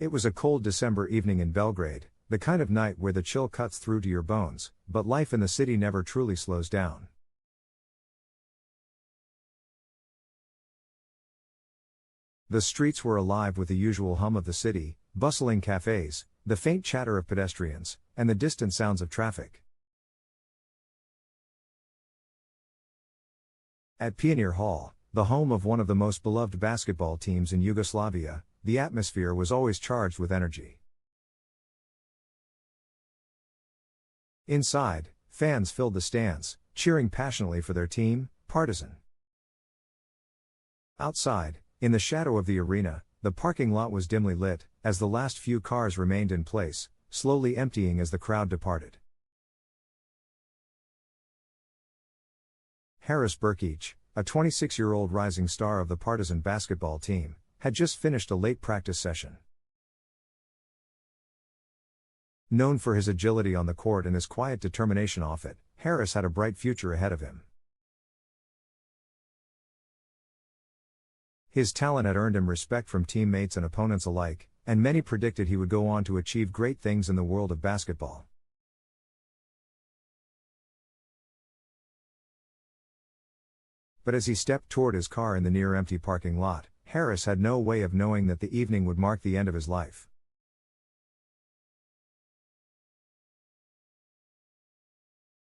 It was a cold December evening in Belgrade, the kind of night where the chill cuts through to your bones, but life in the city never truly slows down. The streets were alive with the usual hum of the city, bustling cafes, the faint chatter of pedestrians, and the distant sounds of traffic. At Pionir Hall, the home of one of the most beloved basketball teams in Yugoslavia, the atmosphere was always charged with energy. Inside, fans filled the stands, cheering passionately for their team, Partizan. Outside, in the shadow of the arena, the parking lot was dimly lit, as the last few cars remained in place, slowly emptying as the crowd departed. Haris Brkić, a 26-year-old rising star of the Partizan basketball team, had just finished a late practice session. Known for his agility on the court and his quiet determination off it, Haris had a bright future ahead of him. His talent had earned him respect from teammates and opponents alike, and many predicted he would go on to achieve great things in the world of basketball. But as he stepped toward his car in the near-empty parking lot, Haris had no way of knowing that the evening would mark the end of his life.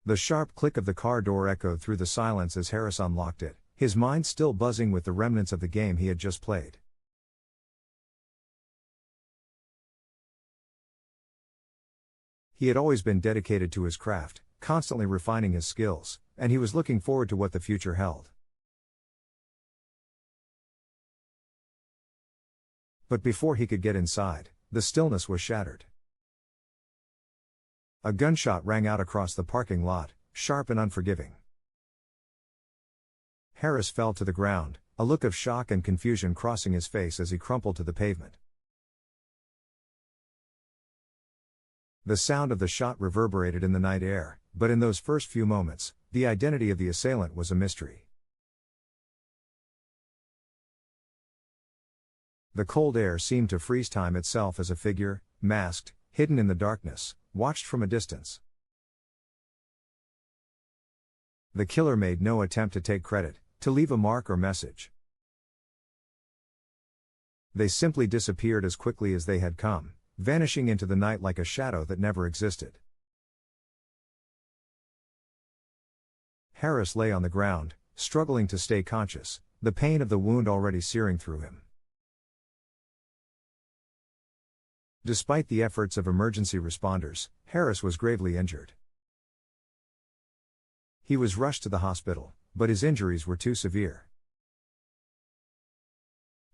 The sharp click of the car door echoed through the silence as Haris unlocked it, his mind still buzzing with the remnants of the game he had just played. He had always been dedicated to his craft, constantly refining his skills, and he was looking forward to what the future held. But before he could get inside, the stillness was shattered. A gunshot rang out across the parking lot, sharp and unforgiving. Haris fell to the ground, a look of shock and confusion crossing his face as he crumpled to the pavement. The sound of the shot reverberated in the night air, but in those first few moments, the identity of the assailant was a mystery. The cold air seemed to freeze time itself as a figure, masked, hidden in the darkness, watched from a distance. The killer made no attempt to take credit, to leave a mark or message. They simply disappeared as quickly as they had come, vanishing into the night like a shadow that never existed. Haris lay on the ground, struggling to stay conscious, the pain of the wound already searing through him. Despite the efforts of emergency responders, Haris was gravely injured. He was rushed to the hospital, but his injuries were too severe.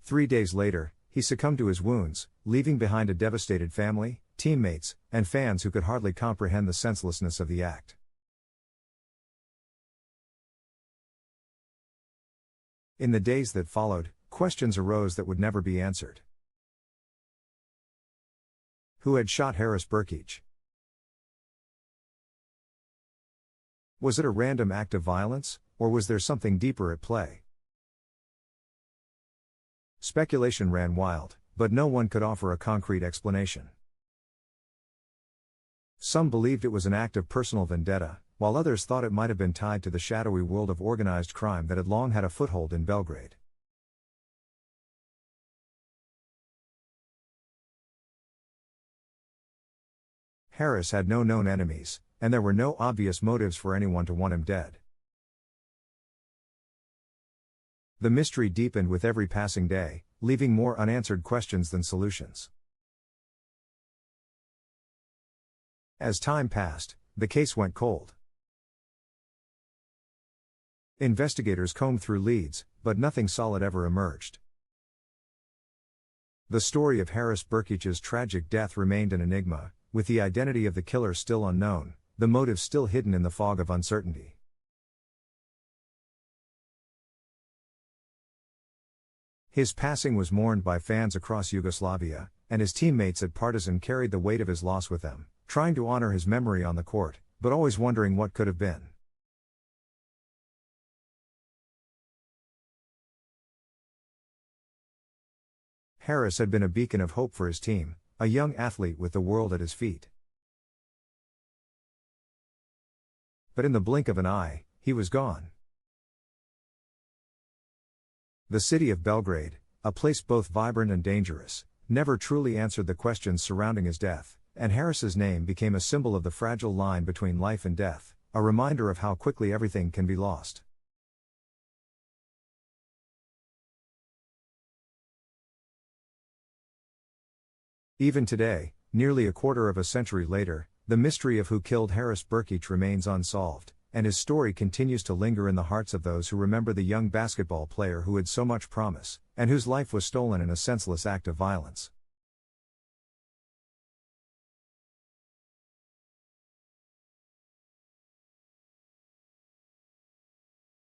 3 days later, he succumbed to his wounds, leaving behind a devastated family, teammates, and fans who could hardly comprehend the senselessness of the act. In the days that followed, questions arose that would never be answered. Who had shot Haris Brkić? Was it a random act of violence, or was there something deeper at play? Speculation ran wild, but no one could offer a concrete explanation. Some believed it was an act of personal vendetta, while others thought it might have been tied to the shadowy world of organized crime that had long had a foothold in Belgrade. Haris had no known enemies, and there were no obvious motives for anyone to want him dead. The mystery deepened with every passing day, leaving more unanswered questions than solutions. As time passed, the case went cold. Investigators combed through leads, but nothing solid ever emerged. The story of Haris Brkić's tragic death remained an enigma, with the identity of the killer still unknown, the motive still hidden in the fog of uncertainty. His passing was mourned by fans across Yugoslavia, and his teammates at Partizan carried the weight of his loss with them, trying to honor his memory on the court, but always wondering what could have been. Haris had been a beacon of hope for his team, a young athlete with the world at his feet. But in the blink of an eye, he was gone. The city of Belgrade, a place both vibrant and dangerous, never truly answered the questions surrounding his death, and Haris's name became a symbol of the fragile line between life and death, a reminder of how quickly everything can be lost. Even today, nearly a quarter of a century later, the mystery of who killed Haris Brkić remains unsolved, and his story continues to linger in the hearts of those who remember the young basketball player who had so much promise, and whose life was stolen in a senseless act of violence.